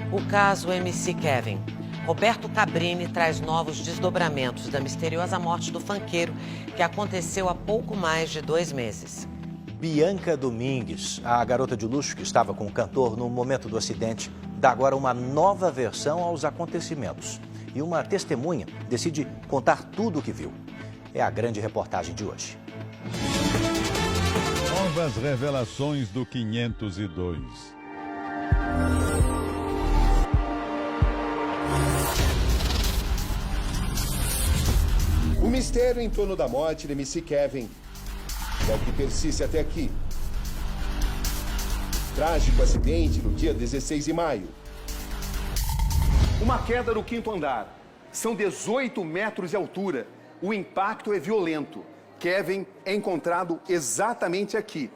O caso MC Kevin. Roberto Cabrini traz novos desdobramentos da misteriosa morte do funkeiro que aconteceu há pouco mais de 2 meses. Bianca Domingues, a garota de luxo que estava com o cantor no momento do acidente, dá agora uma nova versão aos acontecimentos. E uma testemunha decide contar tudo o que viu. É a grande reportagem de hoje. Novas revelações do 502. O mistério em torno da morte de MC Kevin é o que persiste até aqui. Trágico acidente no dia 16 de maio. Uma queda no 5º andar. São 18 metros de altura. O impacto é violento. Kevin é encontrado exatamente aqui.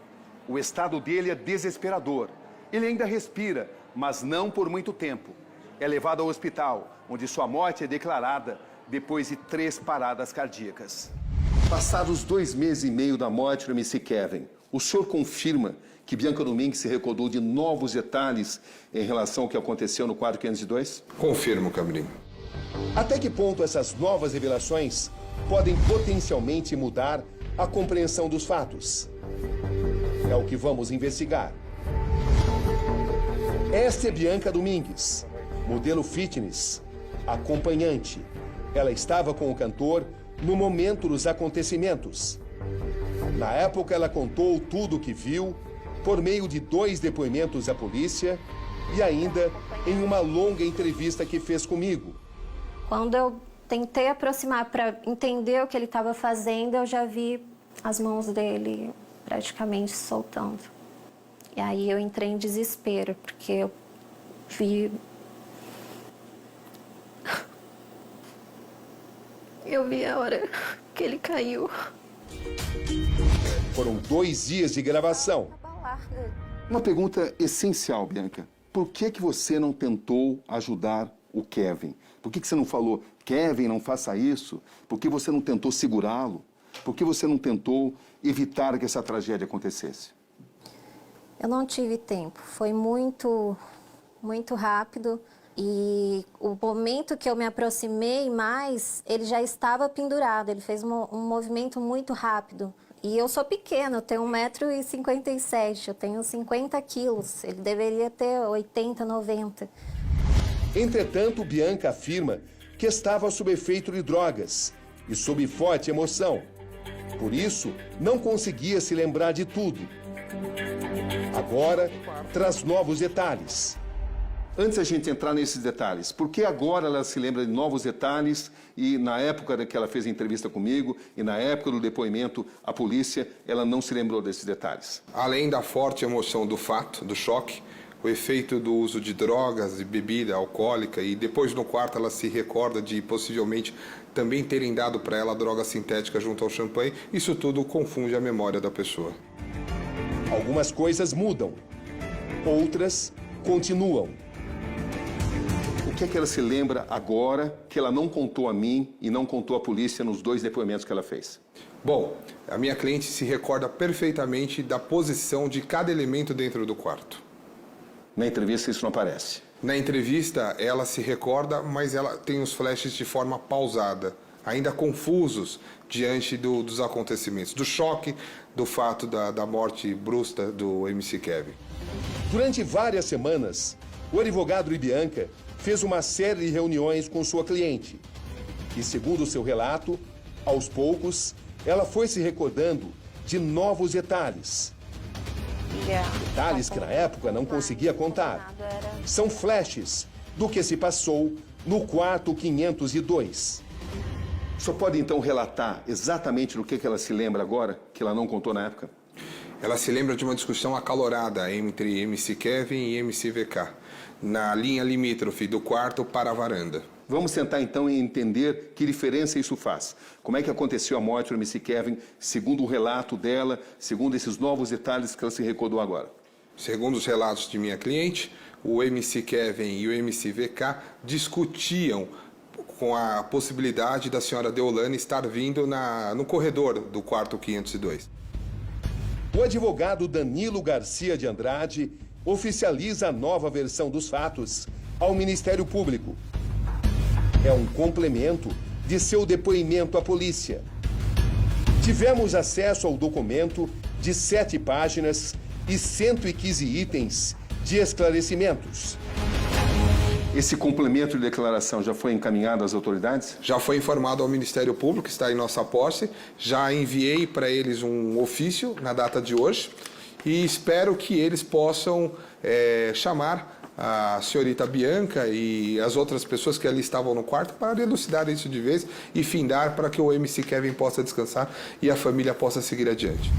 O estado dele é desesperador. Ele ainda respira, mas não por muito tempo. É levado ao hospital, onde sua morte é declarada depois de 3 paradas cardíacas. Passados 2 meses e meio da morte do MC Kevin, o senhor confirma que Bianca Domingues se recordou de novos detalhes em relação ao que aconteceu no quadro 502? Confirmo, Cabrini. Até que ponto essas novas revelações podem potencialmente mudar a compreensão dos fatos? É o que vamos investigar. Esta é Bianca Domingues, modelo fitness, acompanhante. Ela estava com o cantor no momento dos acontecimentos. Na época, ela contou tudo o que viu por meio de 2 depoimentos à polícia e ainda em uma longa entrevista que fez comigo. Quando eu tentei aproximar para entender o que ele estava fazendo, eu já vi as mãos dele praticamente soltando. E aí eu entrei em desespero, porque eu vi... Eu vi a hora que ele caiu. Foram 2 dias de gravação. Uma pergunta essencial, Bianca. Por que você não tentou ajudar o Kevin? Por que você não falou, Kevin, não faça isso? Por que você não tentou segurá-lo? Por que você não tentou evitar que essa tragédia acontecesse? Eu não tive tempo. Foi muito rápido. E o momento que eu me aproximei mais, ele já estava pendurado. Ele fez um movimento muito rápido. E eu sou pequena, eu tenho 1,57 m, eu tenho 50 quilos. Ele deveria ter 80, 90. Entretanto, Bianca afirma que estava sob efeito de drogas e sob forte emoção. Por isso, não conseguia se lembrar de tudo. Agora, traz novos detalhes. Antes da gente entrar nesses detalhes, por que agora ela se lembra de novos detalhes e na época que ela fez a entrevista comigo e na época do depoimento à polícia, ela não se lembrou desses detalhes? Além da forte emoção do fato, do choque, o efeito do uso de drogas e bebida alcoólica e depois no quarto ela se recorda de possivelmente também terem dado para ela droga sintética junto ao champanhe, isso tudo confunde a memória da pessoa. Algumas coisas mudam, outras continuam. O que é que ela se lembra agora que ela não contou a mim e não contou à polícia nos 2 depoimentos que ela fez? Bom, a minha cliente se recorda perfeitamente da posição de cada elemento dentro do quarto. Na entrevista isso não aparece. Na entrevista ela se recorda, mas ela tem os flashes de forma pausada, ainda confusos diante dos acontecimentos, do choque do fato da morte brusca do MC Kevin. Durante várias semanas, o advogado de Bianca fez uma série de reuniões com sua cliente. E, segundo seu relato, aos poucos, ela foi se recordando de novos detalhes. Detalhes que na época não conseguia contar. São flashes do que se passou no quarto 502. O senhor pode então relatar exatamente do que ela se lembra agora, que ela não contou na época? Ela se lembra de uma discussão acalorada entre MC Kevin e MC VK, na linha limítrofe do quarto para a varanda. Vamos tentar então entender que diferença isso faz. Como é que aconteceu a morte do MC Kevin, segundo o relato dela, segundo esses novos detalhes que ela se recordou agora? Segundo os relatos de minha cliente, o MC Kevin e o MC VK discutiam com a possibilidade da senhora Deolane estar vindo no corredor do quarto 502. O advogado Danilo Garcia de Andrade oficializa a nova versão dos fatos ao Ministério Público. É um complemento de seu depoimento à polícia. Tivemos acesso ao documento de 7 páginas e 115 itens de esclarecimentos. Esse complemento de declaração já foi encaminhado às autoridades? Já foi informado ao Ministério Público, está em nossa posse. Já enviei para eles um ofício na data de hoje e espero que eles possam chamar a senhorita Bianca e as outras pessoas que ali estavam no quarto para elucidar isso de vez e findar para que o MC Kevin possa descansar e a família possa seguir adiante.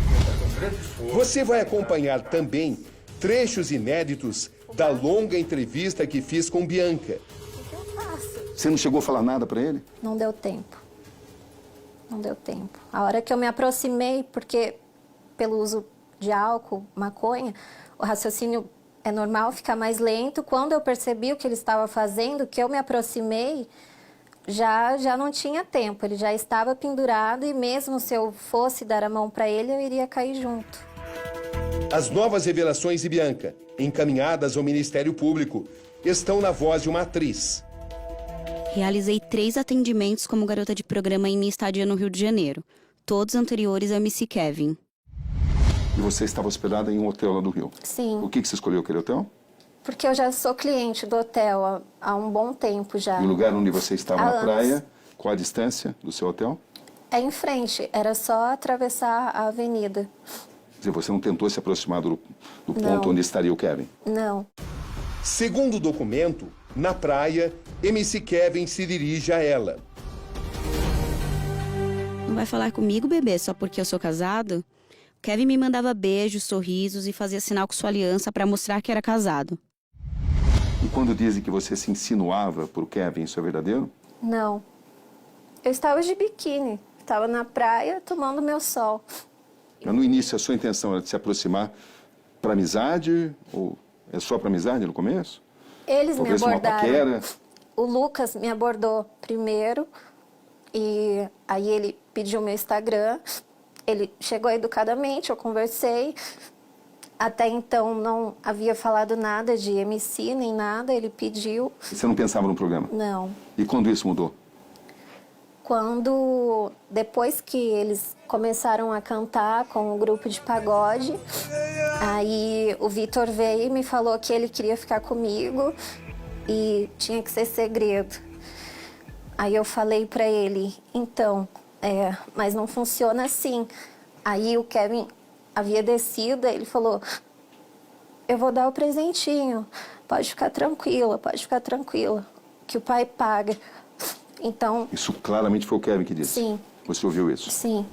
Você vai acompanhar também trechos inéditos da longa entrevista que fiz com Bianca. Você não chegou a falar nada para ele? Não deu tempo. Não deu tempo. A hora que eu me aproximei, porque pelo uso de álcool, maconha, o raciocínio é normal ficar mais lento. Quando eu percebi o que ele estava fazendo, que eu me aproximei, já não tinha tempo. Ele já estava pendurado e mesmo se eu fosse dar a mão para ele, eu iria cair junto. As novas revelações de Bianca, encaminhadas ao Ministério Público, estão na voz de uma atriz. Realizei 3 atendimentos como garota de programa em minha estadia no Rio de Janeiro, todos anteriores ao MC Kevin. E você estava hospedada em um hotel lá do Rio? Sim. Por que você escolheu aquele hotel? Porque eu já sou cliente do hotel há um bom tempo já. E o lugar onde você estava Há na anos. praia, qual a distância do seu hotel? É em frente, era só atravessar a avenida. Quer dizer, você não tentou se aproximar do ponto Não. onde estaria o Kevin? Não. Segundo o documento, na praia, MC Kevin se dirige a ela. Não vai falar comigo, bebê, só porque eu sou casado? Kevin me mandava beijos, sorrisos e fazia sinal com sua aliança para mostrar que era casado. E quando dizem que você se insinuava por Kevin, isso é verdadeiro? Não. Eu estava de biquíni, estava na praia tomando meu sol. Mas no início, a sua intenção era de se aproximar para amizade? Ou é só para amizade no começo? Eles me Talvez uma abordaram. paquera? O Lucas me abordou primeiro e aí ele pediu meu Instagram. Ele chegou educadamente, eu conversei. Até então não havia falado nada de MC nem nada, ele pediu. Você não pensava no programa? Não. E quando isso mudou? Depois que eles começaram a cantar com o grupo de pagode, aí o Vitor veio e me falou que ele queria ficar comigo e tinha que ser segredo. Aí eu falei pra ele, então, mas não funciona assim. Aí o Kevin havia descido, ele falou, eu vou dar o presentinho, pode ficar tranquila, que o pai paga. Então... Isso claramente foi o Kevin que disse? Sim. Você ouviu isso? Sim.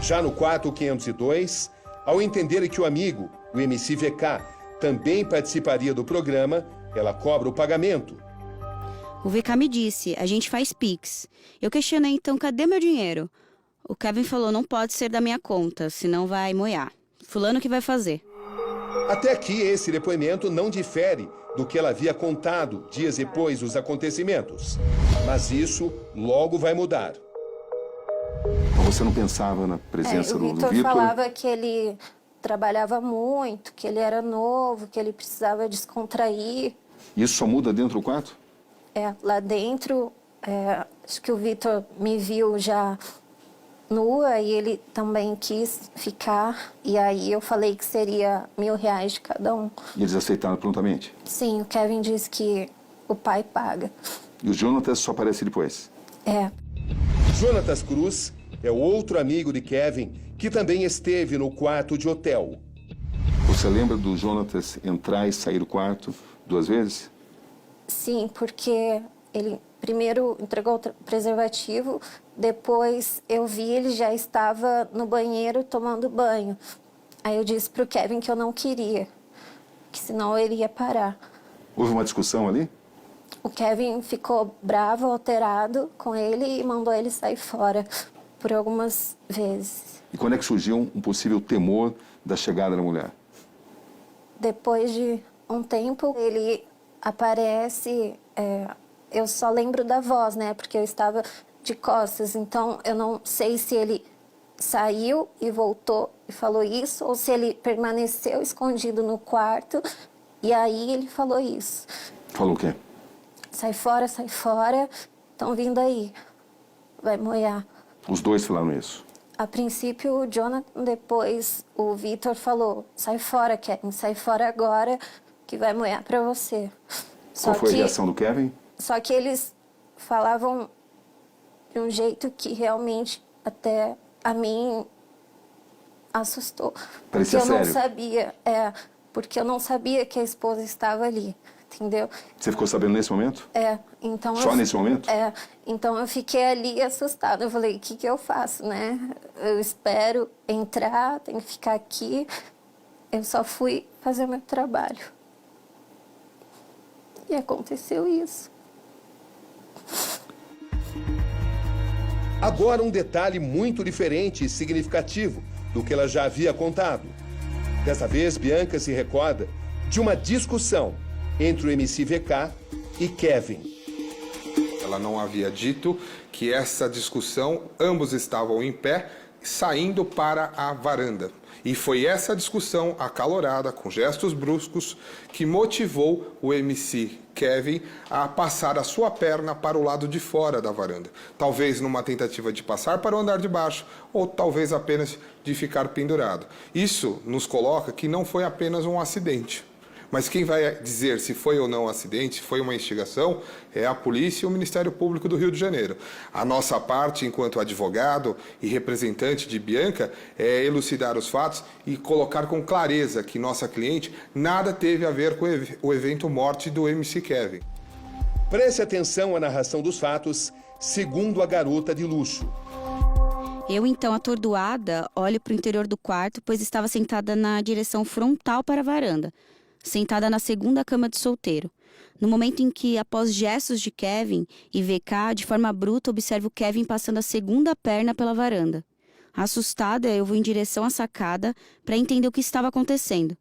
Já no quarto 502, ao entender que o amigo, o MC VK, também participaria do programa, ela cobra o pagamento. O VK me disse, a gente faz Pix. Eu questionei, então, cadê meu dinheiro? O Kevin falou, não pode ser da minha conta, senão vai moiar. Fulano que vai fazer. Até aqui, esse depoimento não difere do que ela havia contado dias depois dos acontecimentos. Mas isso logo vai mudar. Então você não pensava na presença O do Vitor Vitor? falava que ele trabalhava muito, que ele era novo, que ele precisava descontrair. Isso só muda dentro do quarto? Lá dentro, acho que o Vitor me viu já nua e ele também quis ficar. E aí eu falei que seria R$1.000 de cada um. E eles aceitaram prontamente? Sim, o Kevin disse que o pai paga. E o Jonatas só aparece depois? Jonatas Cruz é outro amigo de Kevin que também esteve no quarto de hotel. Você lembra do Jonatas entrar e sair do quarto 2 vezes? Sim, porque ele primeiro entregou o preservativo, depois eu vi ele já estava no banheiro tomando banho. Aí eu disse pro Kevin que eu não queria, que senão ele ia parar. Houve uma discussão ali? O Kevin ficou bravo, alterado com ele e mandou ele sair fora por algumas vezes. E quando é que surgiu um possível temor da chegada da mulher? Depois de um tempo, ele aparece, eu só lembro da voz, né? Porque eu estava de costas, então eu não sei se ele saiu e voltou e falou isso, ou se ele permaneceu escondido no quarto e aí ele falou isso. Falou o quê? Sai fora, estão vindo aí, vai moiar. Os dois falaram isso. A princípio, o Jonathan, depois o Vitor falou, sai fora, Kevin, sai fora agora, que vai moiar pra você. Qual foi a reação do Kevin? Só que eles falavam de um jeito que realmente até a mim assustou. Parecia porque eu não sério. sabia, porque eu não sabia que a esposa estava ali, entendeu? Você ficou sabendo nesse momento? Então Só nesse momento? Então eu fiquei ali assustada. Eu falei, o que eu faço, né? Eu espero entrar, tenho que ficar aqui. Eu só fui fazer o meu trabalho. E aconteceu isso. Agora um detalhe muito diferente e significativo do que ela já havia contado. Dessa vez, Bianca se recorda de uma discussão entre o MC VK e Kevin. Ela não havia dito que essa discussão, ambos estavam em pé, saindo para a varanda. E foi essa discussão acalorada, com gestos bruscos, que motivou o MC Kevin a passar a sua perna para o lado de fora da varanda. Talvez numa tentativa de passar para o andar de baixo, ou talvez apenas de ficar pendurado. Isso nos coloca que não foi apenas um acidente. Mas quem vai dizer se foi ou não um acidente, se foi uma investigação, é a polícia e o Ministério Público do Rio de Janeiro. A nossa parte, enquanto advogado e representante de Bianca, é elucidar os fatos e colocar com clareza que nossa cliente nada teve a ver com o evento morte do MC Kevin. Preste atenção à narração dos fatos, segundo a garota de luxo. Eu, então, atordoada, olho para o interior do quarto, pois estava sentada na direção frontal para a varanda, sentada na segunda cama de solteiro. No momento em que, após gestos de Kevin e VK, de forma bruta, observo Kevin passando a segunda perna pela varanda. Assustada, eu vou em direção à sacada para entender o que estava acontecendo.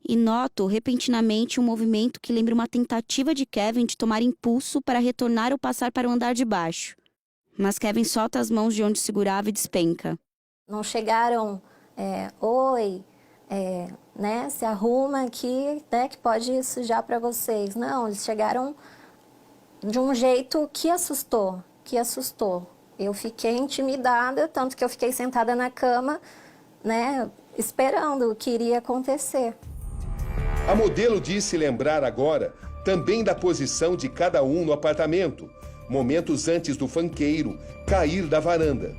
E noto, repentinamente, um movimento que lembra uma tentativa de Kevin de tomar impulso para retornar ou passar para o andar de baixo. Mas Kevin solta as mãos de onde segurava e despenca. Não chegaram, oi, né, se arruma aqui, né, que pode sujar para vocês. Não, eles chegaram de um jeito que assustou. Eu fiquei intimidada, tanto que eu fiquei sentada na cama, né, esperando o que iria acontecer. A modelo disse lembrar agora também da posição de cada um no apartamento, momentos antes do funkeiro cair da varanda.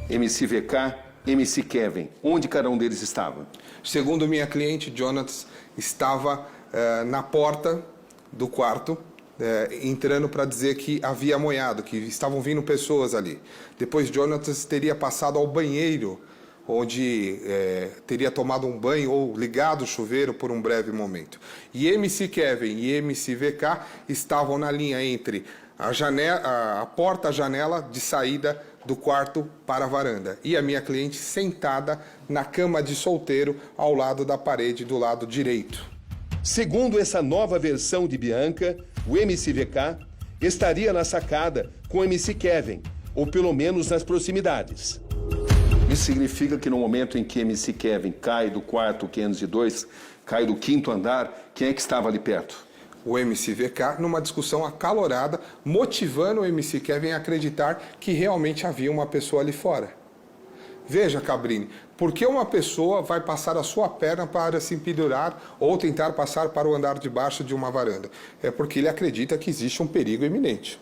MC VK, MC Kevin, onde cada um deles estava? Segundo minha cliente, Jonathan estava na porta do quarto, entrando para dizer que havia moiado, que estavam vindo pessoas ali. Depois, Jonathan teria passado ao banheiro, onde teria tomado um banho ou ligado o chuveiro por um breve momento. E MC Kevin e MC VK estavam na linha entre a porta-janela de saída do quarto para a varanda. E a minha cliente sentada na cama de solteiro ao lado da parede do lado direito. Segundo essa nova versão de Bianca, o MC VK estaria na sacada com o MC Kevin, ou pelo menos nas proximidades. Isso significa que no momento em que MC Kevin cai do quarto 502, cai do quinto andar, quem é que estava ali perto? O MC VK numa discussão acalorada, motivando o MC Kevin a acreditar que realmente havia uma pessoa ali fora. Veja, Cabrini, por que uma pessoa vai passar a sua perna para se pendurar ou tentar passar para o andar de baixo de uma varanda? É porque ele acredita que existe um perigo iminente.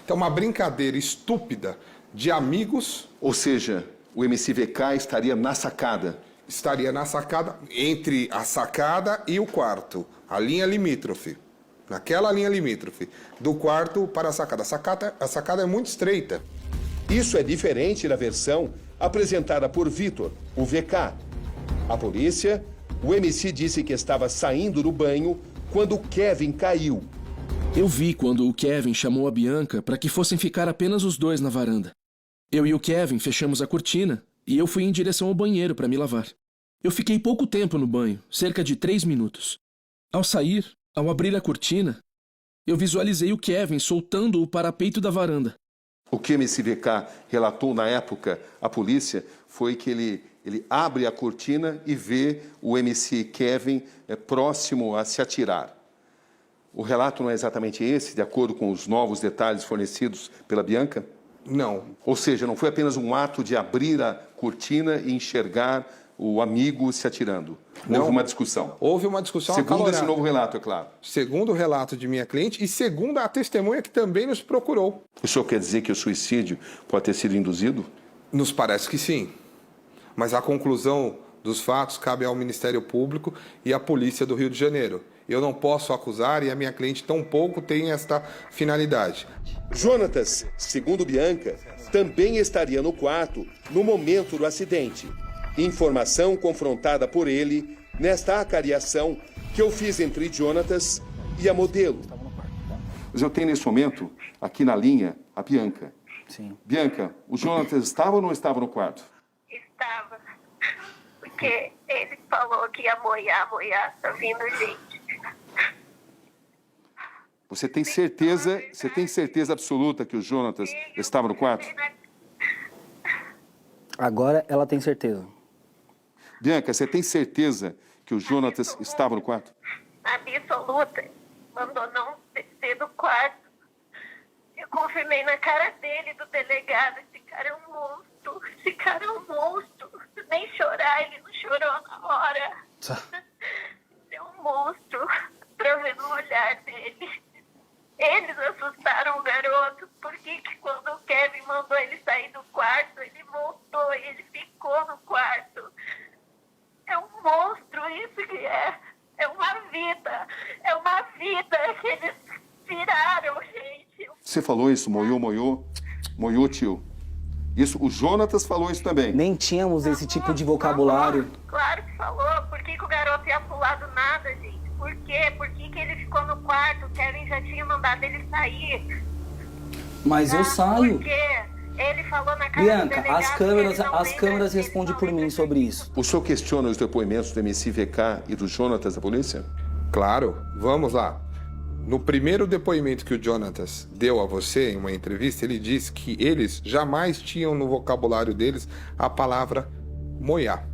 Então, uma brincadeira estúpida de amigos... Ou seja, o MC VK estaria na sacada? Estaria na sacada, entre a sacada e o quarto, a linha limítrofe. Naquela linha limítrofe, do quarto para a sacada. A sacada é muito estreita. Isso é diferente da versão apresentada por Vitor, o VK. A polícia, o MC disse que estava saindo do banho quando o Kevin caiu. Eu vi quando o Kevin chamou a Bianca para que fossem ficar apenas os dois na varanda. Eu e o Kevin fechamos a cortina e eu fui em direção ao banheiro para me lavar. Eu fiquei pouco tempo no banho, cerca de 3 minutos. Ao sair, ao abrir a cortina, eu visualizei o Kevin soltando o parapeito da varanda. O que MC VK relatou na época à polícia foi que ele abre a cortina e vê o MC Kevin próximo a se atirar. O relato não é exatamente esse, de acordo com os novos detalhes fornecidos pela Bianca? Não. Ou seja, não foi apenas um ato de abrir a cortina e enxergar o amigo se atirando. Não. Houve uma discussão. Houve uma discussão Segundo acalorada. esse novo relato, é claro. Segundo o relato de minha cliente e segundo a testemunha que também nos procurou. O senhor quer dizer que o suicídio pode ter sido induzido? Nos parece que sim. Mas a conclusão dos fatos cabe ao Ministério Público e à Polícia do Rio de Janeiro. Eu não posso acusar e a minha cliente tampouco tem esta finalidade. Jonatas, segundo Bianca, também estaria no quarto no momento do acidente. Informação confrontada por ele nesta acariação que eu fiz entre Jonatas e a modelo. Mas eu tenho nesse momento, aqui na linha, a Bianca. Sim. Bianca, o Jonatas estava ou não estava no quarto? Estava. Porque ele falou que ia moiar, tá vindo gente. Você tem certeza absoluta que o Jonatas estava no quarto? Agora ela tem certeza. Bianca, você tem certeza que o Jonatas estava no quarto? Absoluta. Mandou não descer do quarto. Eu confirmei na cara dele, do delegado. Esse cara é um monstro. Esse cara é um monstro. Nem chorar, ele não chorou na hora. É um monstro. Pra ver no olhar dele. Eles assustaram o garoto. Por que quando o Kevin mandou ele sair do quarto, ele voltou e ele ficou no quarto? É um monstro, isso que é. É uma vida. É uma vida que eles tiraram, gente. Você falou isso, moiou, tio. Isso, o Jonatas falou isso também. Nem tínhamos esse tipo de vocabulário. Claro que falou. Por que o garoto ia pular do nada, gente? Por quê? Por que ele ficou no quarto? O Kevin já tinha mandado ele sair. Mas eu saio. Por quê? Ele falou na cara do Bianca, delegado as câmeras respondem por mim sobre isso. O senhor questiona os depoimentos do MCVK e do Jonatas da polícia? Claro, vamos lá. No primeiro depoimento que o Jonatas deu a você em uma entrevista, ele disse que eles jamais tinham no vocabulário deles a palavra moiar.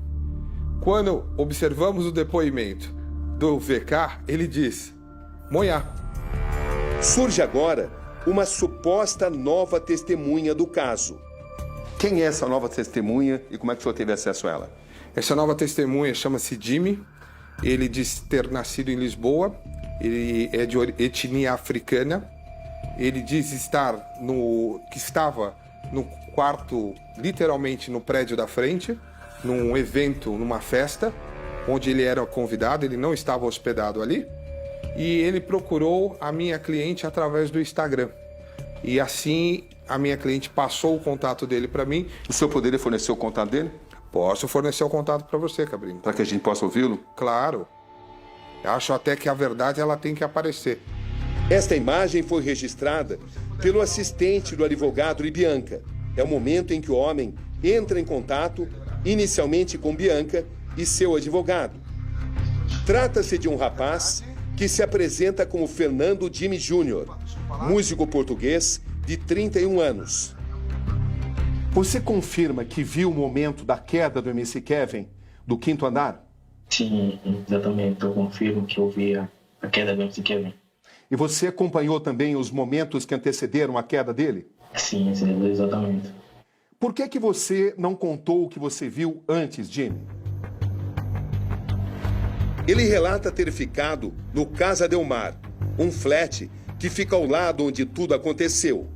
Quando observamos o depoimento do VK, ele diz moiar. Surge agora uma suposta nova testemunha do caso. Quem é essa nova testemunha e como é que o senhor teve acesso a ela? Essa nova testemunha chama-se Jimmy. Ele diz ter nascido em Lisboa. Ele é de etnia africana. Ele diz que estava no quarto, literalmente no prédio da frente, num evento, numa festa, onde ele era convidado, ele não estava hospedado ali. E ele procurou a minha cliente através do Instagram. E assim a minha cliente passou o contato dele para mim. O senhor poderia fornecer o contato dele? Posso fornecer o contato para você, Cabrini. Para que a gente possa ouvi-lo? Claro. Acho até que a verdade ela tem que aparecer. Esta imagem foi registrada pelo assistente do advogado de Bianca. É o momento em que o homem entra em contato, inicialmente com Bianca e seu advogado. Trata-se de um rapaz que se apresenta como Fernando Jimmy Jr., músico português de 31 anos. Você confirma que viu o momento da queda do MC Kevin do quinto andar? Sim, exatamente. Eu confirmo que eu vi a queda do MC Kevin. E você acompanhou também os momentos que antecederam a queda dele? Sim, exatamente. Por que você não contou o que você viu antes, Jimmy? Ele relata ter ficado no Casa Del Mar, um flat que fica ao lado onde tudo aconteceu.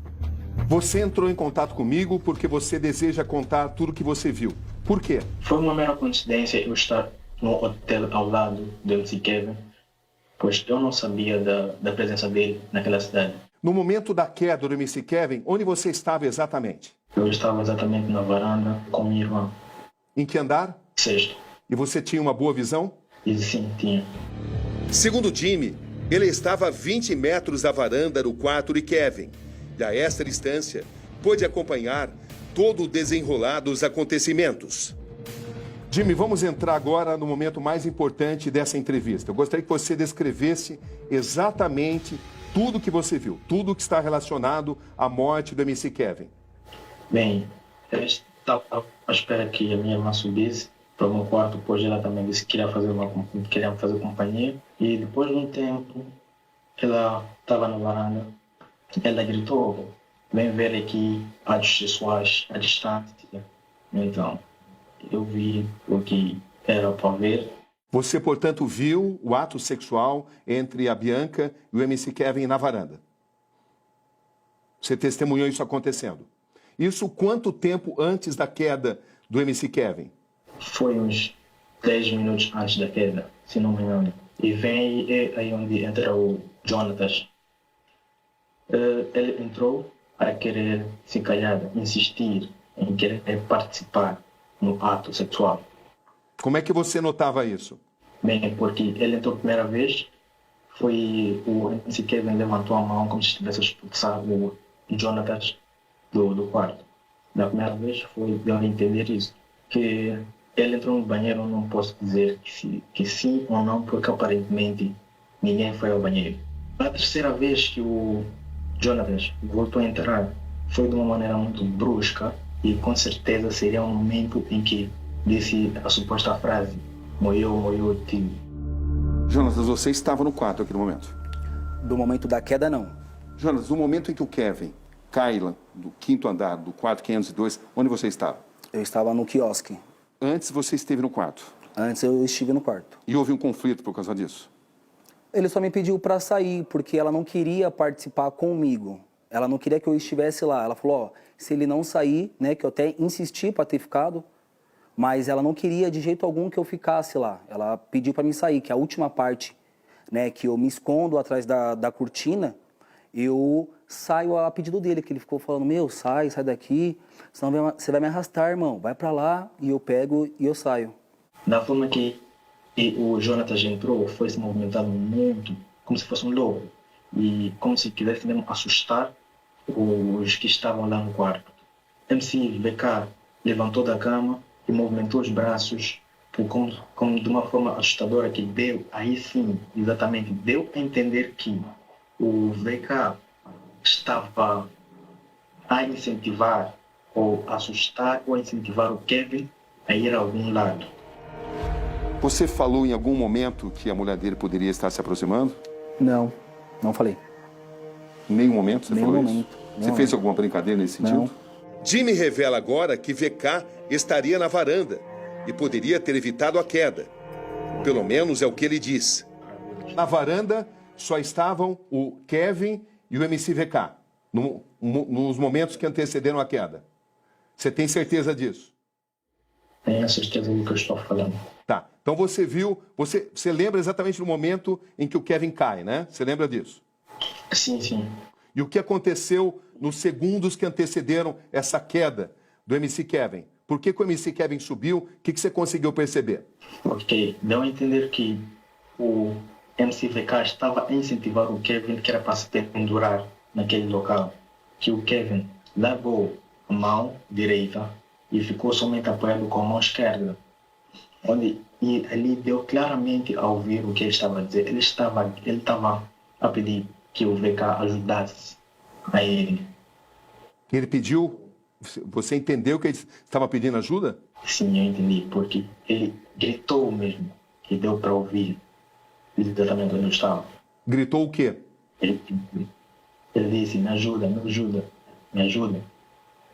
Você entrou em contato comigo porque você deseja contar tudo o que você viu. Por quê? Foi uma mera coincidência eu estar no hotel ao lado do MC Kevin, pois eu não sabia da presença dele naquela cidade. No momento da queda do MC Kevin, onde você estava exatamente? Eu estava exatamente na varanda com minha irmã. Em que andar? Sexto. E você tinha uma boa visão? E sim, tinha. Segundo Jimmy, ele estava a 20 metros da varanda do quarto de Kevin. E a esta distância, pôde acompanhar todo o desenrolar dos acontecimentos. Jimmy, vamos entrar agora no momento mais importante dessa entrevista. Eu gostaria que você descrevesse exatamente tudo que você viu, tudo que está relacionado à morte do MC Kevin. Bem, eu estava à espera que a minha irmã subisse para o meu quarto, pois ela também disse que queria fazer companhia. E depois de um tempo, ela estava na varanda, ela gritou, vem ver aqui atos sexuais à distância. Então, eu vi o que era para ver. Você, portanto, viu o ato sexual entre a Bianca e o MC Kevin na varanda. Você testemunhou isso acontecendo. Isso quanto tempo antes da queda do MC Kevin? Foi uns 10 minutos antes da queda, se não me engano. E vem aí onde entra o Jonatas. Ele entrou a querer, se calhar, insistir em querer participar no ato sexual. Como é que você notava isso? Bem, porque ele entrou a primeira vez, foi o MC Kevin levantou a mão como se estivesse a expulsar o Jonatas do quarto. Da primeira vez foi deu a entender isso, que ele entrou no banheiro, eu não posso dizer que sim ou não, porque aparentemente ninguém foi ao banheiro. A terceira vez que o Jonatas voltou a entrar foi de uma maneira muito brusca e com certeza seria um momento em que disse a suposta frase: moiou, tio. Jonatas, você estava no quarto naquele momento? Do momento da queda, não. Jonatas, no momento em que o Kevin cai lá do 5º andar, do quarto 502, onde você estava? Eu estava no quiosque. Antes você esteve no quarto? Antes eu estive no quarto. E houve um conflito por causa disso? Ele só me pediu para sair, porque ela não queria participar comigo. Ela não queria que eu estivesse lá. Ela falou, ó, se ele não sair, né, que eu até insisti para ter ficado, mas ela não queria de jeito algum que eu ficasse lá. Ela pediu para mim sair, que a última parte, né, que eu me escondo atrás da cortina, eu saio a pedido dele, que ele ficou falando, meu, sai daqui, senão você vai me arrastar, irmão, vai para lá, e eu pego e eu saio. Da forma que o Jonatas entrou, foi se movimentando muito, como se fosse um lobo, e como se quisesse mesmo assustar os que estavam lá no quarto. MC VK levantou da cama e movimentou os braços como de uma forma assustadora, que deu, aí sim, exatamente, deu a entender que o VK estava a incentivar ou assustar ou a incentivar o Kevin a ir a algum lado. Você falou em algum momento que a mulher dele poderia estar se aproximando? Não falei. Em nenhum momento você Nenhum falou momento. isso? Nenhum Você fez alguma brincadeira nesse sentido? Não. Jimmy revela agora que VK estaria na varanda e poderia ter evitado a queda. Pelo menos é o que ele diz. Na varanda só estavam o Kevin e o MC VK, nos momentos que antecederam a queda. Você tem certeza disso? Tenho certeza do que eu estou falando. Tá. Então você viu, você lembra exatamente do momento em que o Kevin cai, né? Você lembra disso? Sim, sim. E o que aconteceu nos segundos que antecederam essa queda do MC Kevin? Por que o MC Kevin subiu? O que você conseguiu perceber? Ok, deu a entender que o MC VK estava a incentivar o Kevin, que era para se pendurar naquele local. Que o Kevin largou a mão direita e ficou somente apoiado com a mão esquerda. E ali deu claramente a ouvir o que ele estava a dizer. Ele estava a pedir que o VK ajudasse a ele. Ele pediu? Você entendeu que ele estava pedindo ajuda? Sim, eu entendi, porque ele gritou mesmo, que deu para ouvir exatamente onde eu estava. Gritou o quê? Ele disse, me ajuda.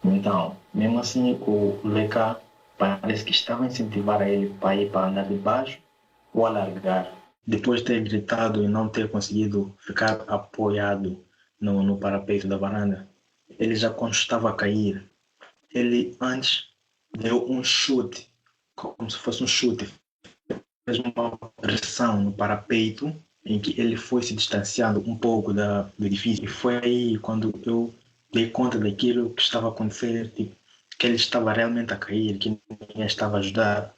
Então, mesmo assim, o VK parece que estava a incentivar a ele para ir para andar de baixo ou alargar. Depois de ter gritado e não ter conseguido ficar apoiado no parapeito da varanda, ele já quando estava a cair, ele antes deu um chute, como se fosse um chute. Fez uma pressão no parapeito, em que ele foi se distanciando um pouco do edifício. E foi aí quando eu dei conta daquilo que estava a acontecer, tipo, que ele estava realmente a cair, que ninguém estava a ajudar.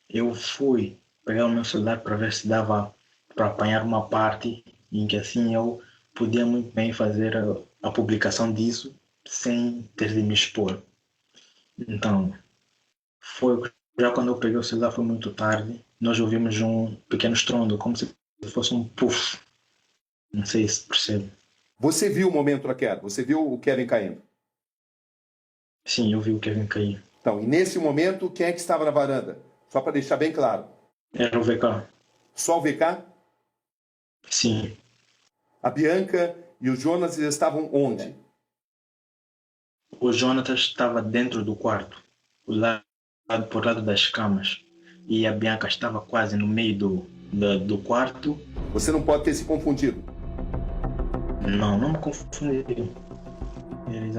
Eu fui pegar o meu celular para ver se dava para apanhar uma parte em que assim eu podia muito bem fazer a publicação disso sem ter de me expor. Então, já quando eu peguei o celular foi muito tarde, nós ouvimos um pequeno estrondo, como se fosse um puff. Não sei se percebe. Você viu o momento da queda? Você viu o Kevin caindo? Sim, eu vi o Kevin cair. Então, e nesse momento, quem é que estava na varanda? Só para deixar bem claro. Era o VK. Só o VK? Sim. A Bianca e o Jonas estavam onde? O Jonatas estava dentro do quarto, por lado das camas. E a Bianca estava quase no meio do quarto. Você não pode ter se confundido. Não me confundi.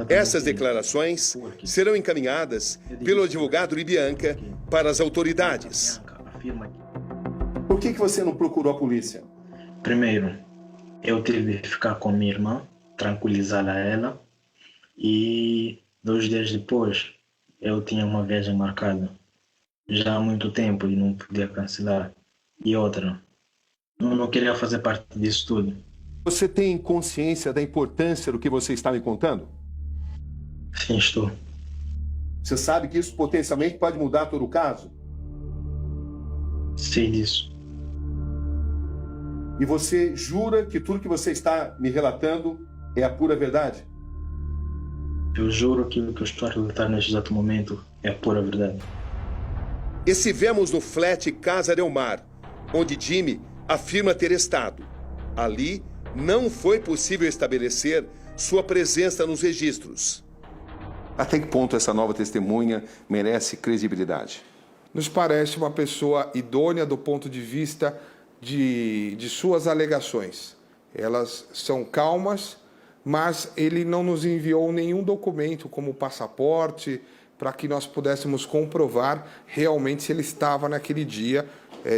Essas declarações serão encaminhadas pelo advogado de Bianca para as autoridades. Por que você não procurou a polícia? Primeiro, eu tive que ficar com minha irmã, tranquilizá-la ela. E 2 dias depois, eu tinha uma viagem marcada. Já há muito tempo e não podia cancelar. E outra, não queria fazer parte disso tudo. Você tem consciência da importância do que você está me contando? Sim, estou. Você sabe que isso potencialmente pode mudar todo o caso? Sei disso. E você jura que tudo que você está me relatando é a pura verdade? Eu juro que o que eu estou a relatar neste exato momento é a pura verdade. Estivemos no flat Casa Del Mar, onde Jimmy afirma ter estado. Ali, não foi possível estabelecer sua presença nos registros. Até que ponto essa nova testemunha merece credibilidade? Nos parece uma pessoa idônea do ponto de vista de suas alegações. Elas são calmas, mas ele não nos enviou nenhum documento como passaporte para que nós pudéssemos comprovar realmente se ele estava naquele dia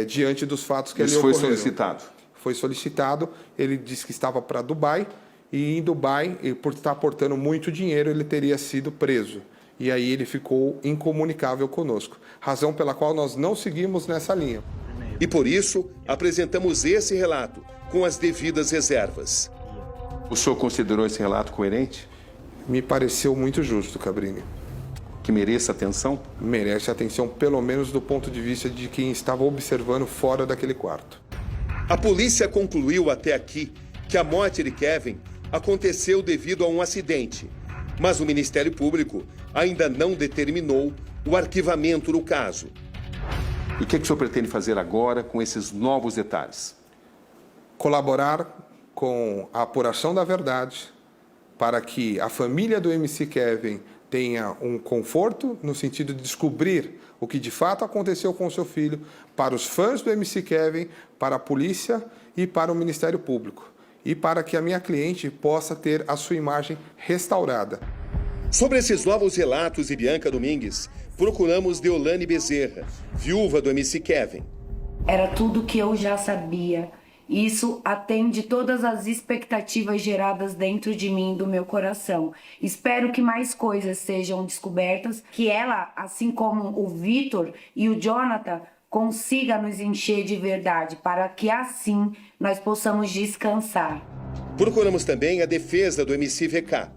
diante dos fatos que ele ocorreram. Isso foi solicitado? Foi solicitado, ele disse que estava para Dubai e em Dubai, por estar aportando muito dinheiro, ele teria sido preso. E aí ele ficou incomunicável conosco, razão pela qual nós não seguimos nessa linha. E por isso, apresentamos esse relato com as devidas reservas. O senhor considerou esse relato coerente? Me pareceu muito justo, Cabrini. Que mereça atenção? Merece atenção, pelo menos do ponto de vista de quem estava observando fora daquele quarto. A polícia concluiu até aqui que a morte de Kevin aconteceu devido a um acidente, mas o Ministério Público ainda não determinou o arquivamento do caso. E o que o senhor pretende fazer agora com esses novos detalhes? Colaborar com a apuração da verdade para que a família do MC Kevin tenha um conforto no sentido de descobrir o que de fato aconteceu com o seu filho, para os fãs do MC Kevin, para a polícia e para o Ministério Público, e para que a minha cliente possa ter a sua imagem restaurada. Sobre esses novos relatos de Bianca Domingues, procuramos Deolane Bezerra, viúva do MC Kevin. Era tudo que eu já sabia. Isso atende todas as expectativas geradas dentro de mim, do meu coração. Espero que mais coisas sejam descobertas, que ela, assim como o Vitor e o Jonathan, consiga nos encher de verdade, para que assim nós possamos descansar. Procuramos também a defesa do MC VK.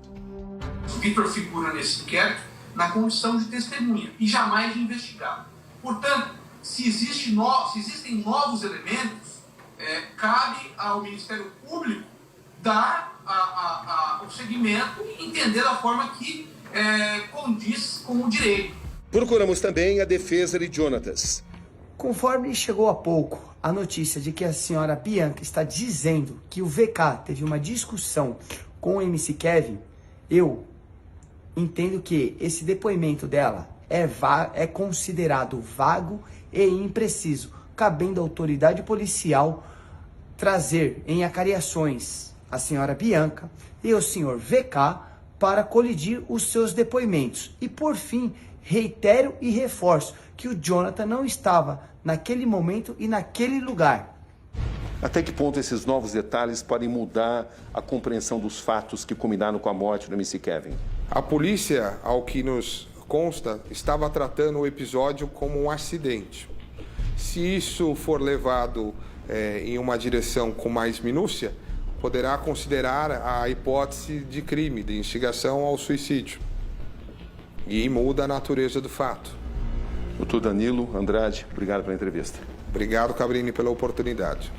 O Vitor figura nesse inquérito na condição de testemunha e jamais de investigado. Portanto, se existem novos elementos, cabe ao Ministério Público dar o segmento e entender da forma que condiz com o direito. Procuramos também a defesa de Jonatas. Conforme chegou há pouco a notícia de que a senhora Bianca está dizendo que o VK teve uma discussão com o MC Kevin, eu entendo que esse depoimento dela é considerado vago e impreciso, cabendo à autoridade policial trazer em acariações a senhora Bianca e o senhor VK para colidir os seus depoimentos. E por fim, reitero e reforço que o Jonathan não estava naquele momento e naquele lugar. Até que ponto esses novos detalhes podem mudar a compreensão dos fatos que culminaram com a morte do MC Kevin? A polícia, ao que nos consta, estava tratando o episódio como um acidente. Se isso for levado em uma direção com mais minúcia, poderá considerar a hipótese de crime, de instigação ao suicídio. E muda a natureza do fato. Doutor Danilo Andrade, obrigado pela entrevista. Obrigado, Cabrini, pela oportunidade.